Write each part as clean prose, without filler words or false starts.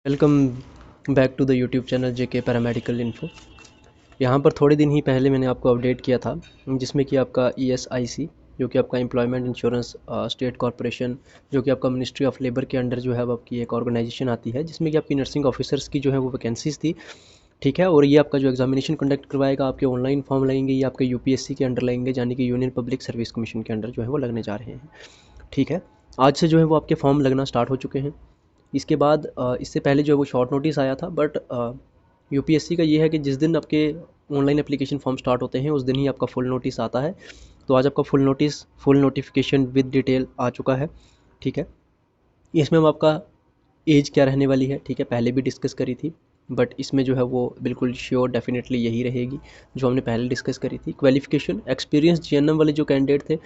Welcome back to the YouTube channel JK paramedical info. यहाँ पर थोड़े दिन ही पहले मैंने आपको अपडेट किया था जिसमें कि आपका ESIC जो कि आपका एम्प्लॉयमेंट इंश्योरेंस स्टेट कॉर्पोरेशन जो कि आपका मिनिस्ट्री ऑफ लेबर के अंडर जो है वो आपकी एक ऑर्गेनाइजेशन आती है जिसमें कि आपकी नर्सिंग ऑफिसर्स की जो है वो वैकेंसीज़ थी। ठीक है, और ये आपका जो एग्जामिनेशन कंडक्ट करवाएगा आपके ऑनलाइन फॉर्म लगेंगे, ये आपके UPSC के अंडर लगेंगे, यानी कि यूनियन पब्लिक सर्विस कमीशन के अंडर जो है वो लगने जा रहे हैं। ठीक है, आज से जो है वो आपके फॉर्म लगना स्टार्ट हो चुके हैं। इसके बाद इससे पहले जो है वो शॉर्ट नोटिस आया था, बट UPSC का ये है कि जिस दिन आपके ऑनलाइन एप्लीकेशन फॉर्म स्टार्ट होते हैं उस दिन ही आपका फुल नोटिस आता है। तो आज आपका फुल नोटिफिकेशन विद डिटेल आ चुका है। ठीक है, इसमें हम आपका एज क्या रहने वाली है, ठीक है, पहले भी डिस्कस करी थी, बट इसमें जो है वो बिल्कुल श्योर डेफिनेटली यही रहेगी जो हमने पहले डिस्कस करी थी। क्वालिफिकेशन एक्सपीरियंस GNM वाले जो कैंडिडेट थे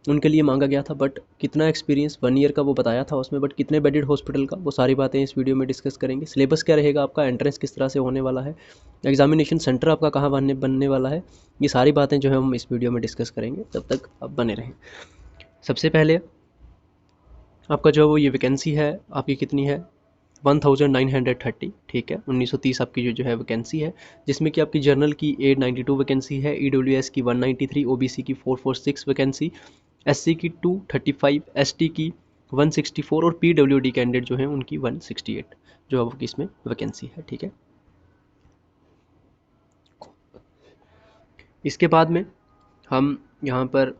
उनके लिए मांगा गया था, बट कितना एक्सपीरियंस 1 ईयर का वो बताया था उसमें, बट कितने बेडेड हॉस्पिटल का, वो सारी बातें इस वीडियो में डिस्कस करेंगे। सिलेबस क्या रहेगा आपका, एंट्रेंस किस तरह से होने वाला है, एग्जामिनेशन सेंटर आपका कहाँ बनने वाला है, ये सारी बातें जो है हम इस वीडियो में डिस्कस करेंगे। तब तक आप बने रहें। सबसे पहले आपका जो वो ये वैकेंसी है आपकी कितनी है, 1930। ठीक है, 1930 आपकी जो है वैकेंसी है, जिसमें कि आपकी जर्नल की 892 वैकेंसी है, EWS की 193, OBC की 446 वैकेंसी, SC की 235, ST की 164 और PWD कैंडिडेट जो हैं उनकी 168 जो आपकी इसमें वैकेंसी है। ठीक है, इसके बाद में हम यहाँ पर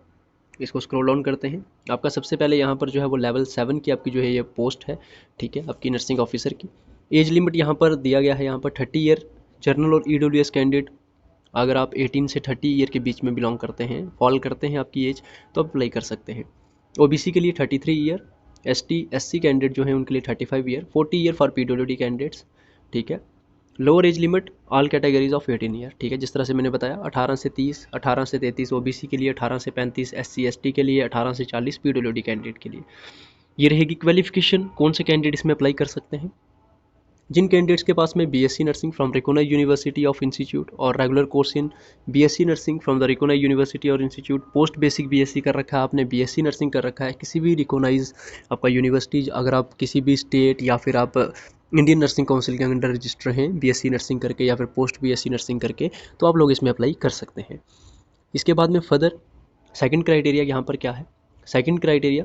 इसको स्क्रॉल डाउन करते हैं। आपका सबसे पहले यहाँ पर जो है वो लेवल 7 की आपकी जो है ये पोस्ट है। ठीक है, आपकी नर्सिंग ऑफिसर की एज लिमिट यहाँ पर दिया गया है, यहाँ पर 30 ईयर जर्नल और EWS कैंडिडेट अगर आप 18 से 30 ईयर के बीच में बिलोंग करते हैं, फॉल करते हैं आपकी एज, तो आप अप्लाई कर सकते हैं। OBC के लिए 33 ईयर, ST SC कैंडिडेट जो है उनके लिए 35 year, 40 year for PWD candidates. ठीक है, lower age limit all categories of 18 year. ठीक है, जिस तरह से मैंने बताया 18 से 30, 18 से 33 OBC के लिए, 18 से 35 SC ST के लिए, 18 से 40 PWD कैंडिडेट के लिए। ये रहेगी क्वालिफिकेशन, कौन से कैंडिडेट इसमें अप्लाई कर सकते हैं। जिन कैंडिडेट्स के पास में BSc nursing from recognised university of institute और regular course in BSc nursing from the recognised university और इंस्टीट्यूट, पोस्ट बेसिक BSc कर रखा है आपने, BSc नर्सिंग कर रखा है किसी भी रिकॉग्नाइज आपका यूनिवर्सिटी, अगर आप किसी भी स्टेट या फिर आप इंडियन नर्सिंग काउंसिल के अंडर रजिस्टर हैं BSc नर्सिंग करके या फिर पोस्ट BSc नर्सिंग करके, तो आप लोग इसमें अप्लाई कर सकते हैं। इसके बाद में फर्दर सेकंड क्राइटेरिया यहाँ पर क्या है, सेकंड क्राइटेरिया,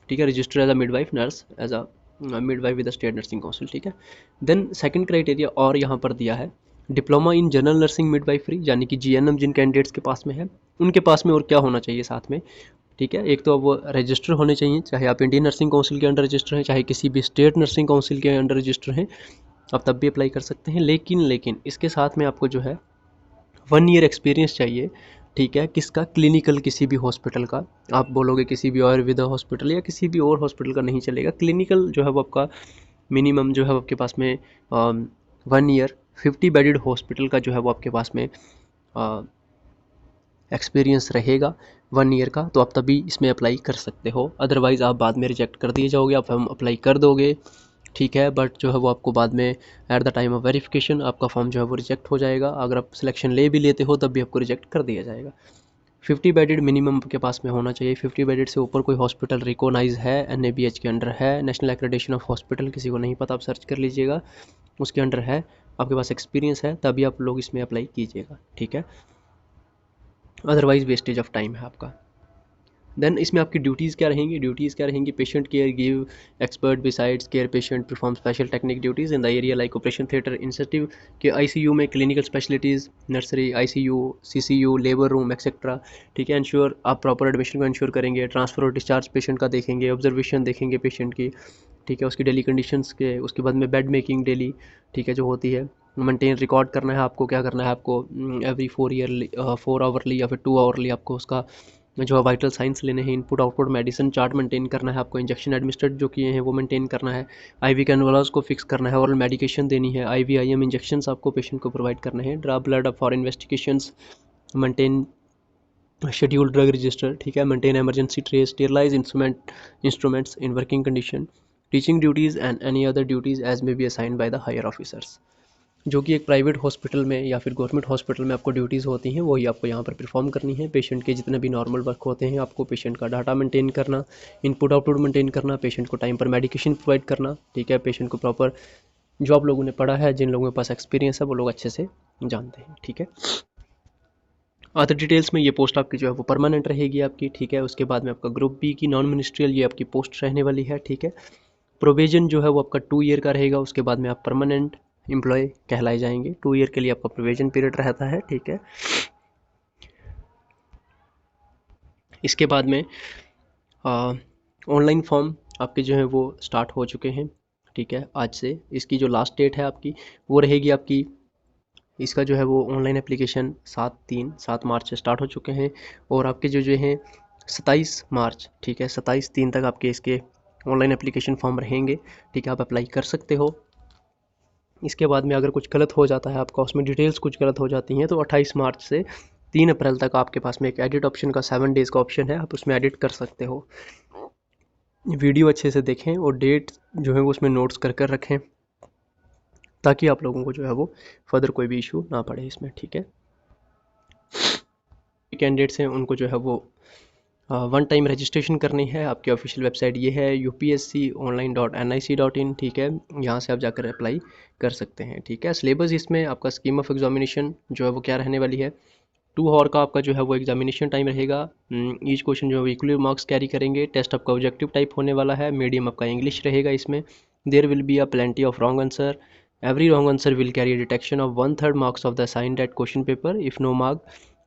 ठीक है, register as a midwife nurse, as a midwife with the state nursing council. ठीक है, देन सेकंड क्राइटेरिया और यहाँ पर दिया है diploma in general nursing midwifery, यानी कि GNM जिन कैंडिडेट्स के पास में है उनके पास में और क्या होना चाहिए साथ में। ठीक है, एक तो अब वो रजिस्टर होने चाहिए, चाहे आप इंडियन नर्सिंग काउंसिल के अंडर रजिस्टर हैं, चाहे किसी भी स्टेट नर्सिंग काउंसिल के अंडर रजिस्टर हैं, आप तब भी अप्लाई कर सकते हैं। लेकिन इसके साथ में आपको जो है 1 ईयर एक्सपीरियंस चाहिए। ठीक है, किसका, क्लिनिकल किसी भी हॉस्पिटल का। आप बोलोगे किसी भी आयुर्वेदा हॉस्पिटल या किसी भी और हॉस्पिटल का नहीं चलेगा, क्लिनिकल जो है वो आपका मिनिमम जो है आपके पास में 1 ईयर 50 बेडेड हॉस्पिटल का जो है वो आपके पास में एक्सपीरियंस रहेगा 1 ईयर का, तो आप तभी इसमें अप्लाई कर सकते हो। अदरवाइज़ आप बाद में रिजेक्ट कर दिए जाओगे, आप हम अप्लाई कर दोगे, ठीक है, बट जो है वो आपको बाद में at the time of verification आपका फॉर्म जो है वो रिजेक्ट हो जाएगा। अगर आप सिलेक्शन ले भी लेते हो तब भी आपको रिजेक्ट कर दिया जाएगा। 50 बेडेड मिनिमम आपके पास में होना चाहिए। 50 बेडेड से ऊपर कोई हॉस्पिटल रिकॉग्नाइज है, NABH के अंडर है, नेशनल एक्रेडिटेशन ऑफ हॉस्पिटल, किसी को नहीं पता आप सर्च कर लीजिएगा, उसके अंडर है, आपके पास एक्सपीरियंस है, तभी आप लोग इसमें अप्लाई कीजिएगा। ठीक है, अदरवाइज वेस्टेज ऑफ टाइम है आपका। देन इसमें आपकी ड्यूटीज़ क्या रहेंगी, patient care, give expert besides care patient, perform special technique duties in the area like operation theatre, incentive के ICU में clinical specialities, nursery, ICU, CCU, labour room etcetera. ठीक है, इंश्योर आप प्रॉपर एडमिशन को ensure करेंगे, transfer और discharge patient का देखेंगे, ऑब्जर्वेशन देखेंगे पेशेंट की, ठीक है, उसकी डेली कंडीशंस के, उसके बाद में बेड मेकिंग डेली, ठीक है, जो होती है, मेंटेन रिकॉर्ड करना है आपको, क्या करना है आपको, एवरी 4 आवरली या फिर 2 आवरली आपको उसका जो है वाइटल साइंस लेने हैं, input output medicine chart maintain करना है आपको, इंजेक्शन एडमिनिस्ट्रेट जो किए हैं वो मेंटेन करना है, IV कैनुलास को फिक्स करना है, और मेडिकेशन देनी है, IVIM इंजेक्शंस आपको पेशेंट को प्रोवाइड करने हैं, draw blood for investigations, maintain schedule drug register, ठीक है, maintain emergency tray, sterilise instruments in working condition, teaching duties and any other duties as may be assigned by the higher officers. जो कि एक private hospital में या फिर government hospital में आपको ड्यूटीज़ होती हैं वही आपको यहाँ पर परफॉर्म करनी है। पेशेंट के जितने भी नॉर्मल वर्क होते हैं आपको पेशेंट का डाटा मेंटेन करना, इनपुट आउटपुट मेंटेन करना, पेशेंट को टाइम पर मेडिकेशन प्रोवाइड करना, ठीक है, पेशेंट को प्रॉपर जो आप लोगों ने पढ़ा है, जिन लोगों के पास एक्सपीरियंस है, वो लोग अच्छे से जानते हैं, ठीक है। अदर डिटेल्स में ये पोस्ट आपकी जो है वो परमानेंट रहेगी आपकी, ठीक है। उसके बाद में आपका ग्रुप बी की नॉन मिनिस्ट्रियल ये आपकी पोस्ट रहने वाली है, ठीक है। प्रोविजन जो है वो आपका 2 ईयर का रहेगा, उसके बाद में आप परमानेंट एम्प्लॉय कहलाए जाएंगे। 2 ईयर के लिए आपका प्रोविजन पीरियड रहता है, ठीक है। इसके बाद में ऑनलाइन फॉर्म आपके जो है वो स्टार्ट हो चुके हैं, ठीक है। आज से इसकी जो लास्ट डेट है आपकी वो रहेगी आपकी, इसका जो है वो ऑनलाइन एप्लीकेशन 7 मार्च से स्टार्ट हो चुके हैं, और आपके जो हैं 27 मार्च, ठीक है, 27/3 तक आपके इसके ऑनलाइन एप्लीकेशन फॉर्म रहेंगे, ठीक है। आप अप्लाई कर सकते हो। इसके बाद में अगर कुछ गलत हो जाता है आपका, उसमें डिटेल्स कुछ गलत हो जाती हैं, तो 28 मार्च से 3 अप्रैल तक आपके पास में एक एडिट ऑप्शन का 7 डेज़ का ऑप्शन है, आप उसमें एडिट कर सकते हो। वीडियो अच्छे से देखें और डेट जो है वो उसमें नोट्स कर कर रखें, ताकि आप लोगों को जो है वो फर्दर कोई भी इशू ना पड़े इसमें, ठीक है। कैंडिडेट्स हैं उनको जो है वो वन टाइम रजिस्ट्रेशन करनी है। आपकी ऑफिशियल वेबसाइट ये है upsconline.nic.in, ठीक है। यहाँ से आप जाकर अप्लाई कर सकते हैं, ठीक है। सिलेबस इसमें आपका स्कीम ऑफ एग्जामिनेशन जो है वो क्या रहने वाली है, 2 आवर का आपका जो है वो एग्जामिनेशन टाइम रहेगा। ईच क्वेश्चन जो है इक्वली मार्क्स कैरी करेंगे। टेस्ट आपका ऑब्जेक्टिव टाइप होने वाला है। मीडियम आपका इंग्लिश रहेगा इसमें। There will be a plenty of wrong answer. Every wrong answer will carry detection of 1/3 marks of the assigned that question paper. If no mark,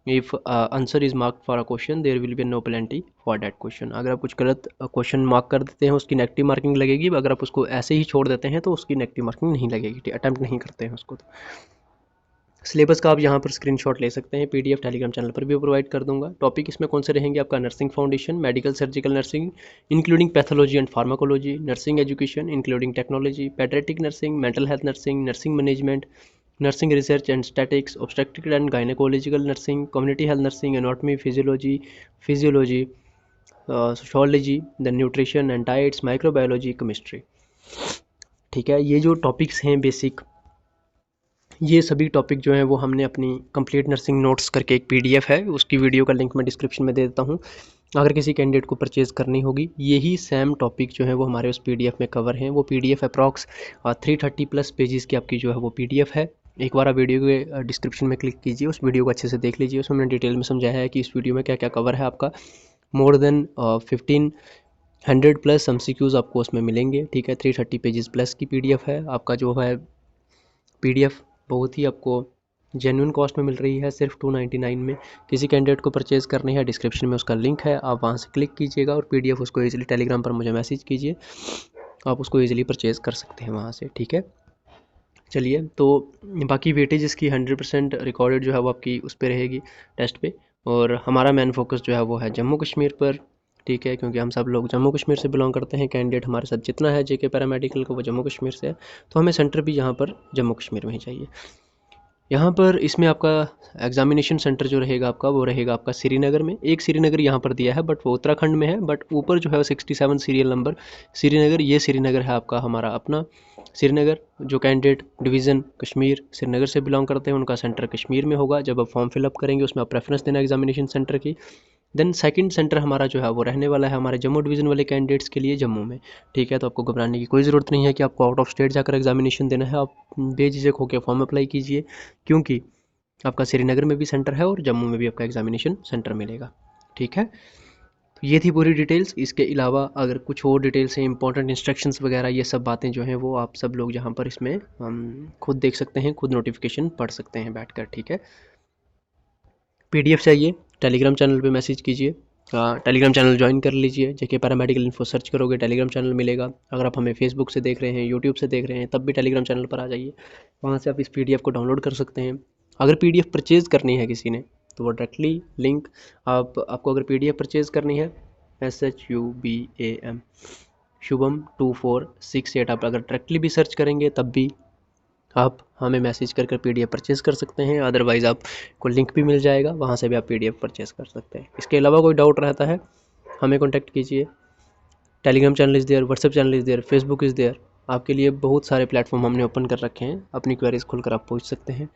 if answer is marked for a question, there will be no penalty for that question. अगर आप कुछ गलत question mark कर देते हैं उसकी negative marking लगेगी, अगर आप उसको ऐसे ही छोड़ देते हैं तो उसकी नेगेटिव मार्किंग नहीं लगेगी, अटैम्प्ट नहीं करते हैं उसको तो। सिलेबस का आप यहाँ पर स्क्रीनशॉट ले सकते हैं, पीडीएफ टेलीग्राम चैनल पर भी प्रोवाइड कर दूंगा। टॉपिक इसमें कौन से रहेंगे, आपका nursing foundation, medical surgical nursing including pathology and pharmacology, nursing education including technology, paediatric nursing, mental health nursing, nursing management, nursing research and statics, obstetric and gynaecological nursing, community health nursing, anatomy physiology, sociology, then nutrition and diets, microbiology, chemistry, ठीक है। ये जो topics हैं basic, ये सभी topic जो हैं वो हमने अपनी कंप्लीट नर्सिंग नोट्स करके एक पीडीएफ है, उसकी वीडियो का लिंक मैं डिस्क्रिप्शन में दे देता हूँ। अगर किसी कैंडिडेट को परचेज़ करनी होगी, यही सेम टॉपिक जो है वो हमारे उस पीडीएफ में कवर हैं। वो पीडीएफ अप्रॉक्स 330+ पेजेस की आपकी जो है वो पीडीएफ है। एक बार आप वीडियो के डिस्क्रिप्शन में क्लिक कीजिए, उस वीडियो को अच्छे से देख लीजिए। उसमें मैंने डिटेल में समझाया है कि इस वीडियो में क्या क्या कवर है आपका। मोर देन 1500+ MCQs आपको उसमें मिलेंगे, ठीक है। 330 पेजेस प्लस की पीडीएफ है। आपका जो है पीडीएफ बहुत ही आपको जेन्युइन कॉस्ट में मिल रही है, सिर्फ 299 में। किसी कैंडिडेट को परचेज़ करनी है, डिस्क्रिप्शन में उसका लिंक है, आप वहाँ से क्लिक कीजिएगा और पीडीएफ उसको ईजिली टेलीग्राम पर मुझे मैसेज कीजिए, आप उसको ईजिली परचेज़ कर सकते हैं वहाँ से, ठीक है। चलिए, तो बाकी वेटेज इसकी 100% रिकॉर्डेड जो है वो आपकी उस पर रहेगी, टेस्ट पे। और हमारा मेन फोकस जो है वो है जम्मू कश्मीर पर, ठीक है, क्योंकि हम सब लोग जम्मू कश्मीर से बिलोंग करते हैं। कैंडिडेट हमारे साथ जितना है जेके पैरामेडिकल को, वो जम्मू कश्मीर से है, तो हमें सेंटर भी यहाँ पर जम्मू कश्मीर में ही चाहिए। यहाँ पर इसमें आपका एग्जामिनेशन सेंटर जो रहेगा आपका, वो रहेगा आपका श्रीनगर में। एक श्रीनगर यहाँ पर दिया है, बट वो उत्तराखंड में है, बट ऊपर जो है 67 सीरियल नंबर श्रीनगर, ये श्रीनगर है आपका हमारा अपना श्रीनगर। जो कैंडिडेट डिवीज़न कश्मीर श्रीनगर से बिलोंग करते हैं उनका सेंटर कश्मीर में होगा। जब आप फॉर्म फिलअप करेंगे उसमें आप प्रेफरेंस देना एग्जामिनेशन सेंटर की। देन सेकंड सेंटर हमारा जो है वो रहने वाला है हमारे जम्मू डिवीज़न वाले कैंडिडेट्स के लिए जम्मू में, ठीक है। तो आपको घबराने की कोई ज़रूरत नहीं है कि आपको आउट ऑफ स्टेट जाकर एग्जामिनेशन देना है। आप बेझिझक होकर फॉर्म अप्लाई कीजिए, क्योंकि आपका श्रीनगर में भी सेंटर है और जम्मू में भी आपका एग्जामिनेशन सेंटर मिलेगा, ठीक है। तो ये थी पूरी डिटेल्स। इसके अलावा अगर कुछ और डिटेल्स हैं, इंपॉर्टेंट इंस्ट्रक्शंस वगैरह, ये सब बातें जो हैं वो आप सब लोग यहाँ पर इसमें खुद देख सकते हैं, खुद नोटिफिकेशन पढ़ सकते हैं बैठकर, ठीक है। पीडीएफ चाहिए, टेलीग्राम चैनल पे मैसेज कीजिए, टेलीग्राम चैनल ज्वाइन कर लीजिए। जेके पैरामेडिकल इन्फो सर्च करोगे टेलीग्राम चैनल मिलेगा। अगर आप हमें फेसबुक से देख रहे हैं, यूट्यूब से देख रहे हैं, तब भी टेलीग्राम चैनल पर आ जाइए, वहाँ से आप इस पीडीएफ को डाउनलोड कर सकते हैं। अगर पीडीएफ परचेज़ करनी है किसी ने, तो वो डायरेक्टली लिंक आपको अगर पीडीएफ परचेज़ करनी है, SHUBAM शुभम 2468, आप अगर डायरेक्टली भी सर्च करेंगे तब भी आप हमें मैसेज कर पीडीएफ परचेज़ कर सकते हैं। अदरवाइज़ आपको लिंक भी मिल जाएगा, वहाँ से भी आप पीडीएफ परचेज़ कर सकते हैं। इसके अलावा कोई डाउट रहता है हमें कॉन्टैक्ट कीजिए। Telegram channel is there, WhatsApp channel is there, Facebook is there. आपके लिए बहुत सारे प्लेटफॉर्म हमने ओपन कर रखे हैं, अपनी क्वेरीज खुलकर आप पूछ सकते हैं।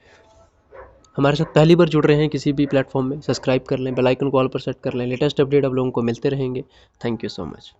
हमारे साथ पहली बार जुड़ रहे हैं किसी भी प्लेटफॉर्म में, सब्सक्राइब कर लें, बेल आइकन को ऑल पर सेट कर लें। लेटेस्ट अपडेट आप लोगों को मिलते रहेंगे। Thank you so much.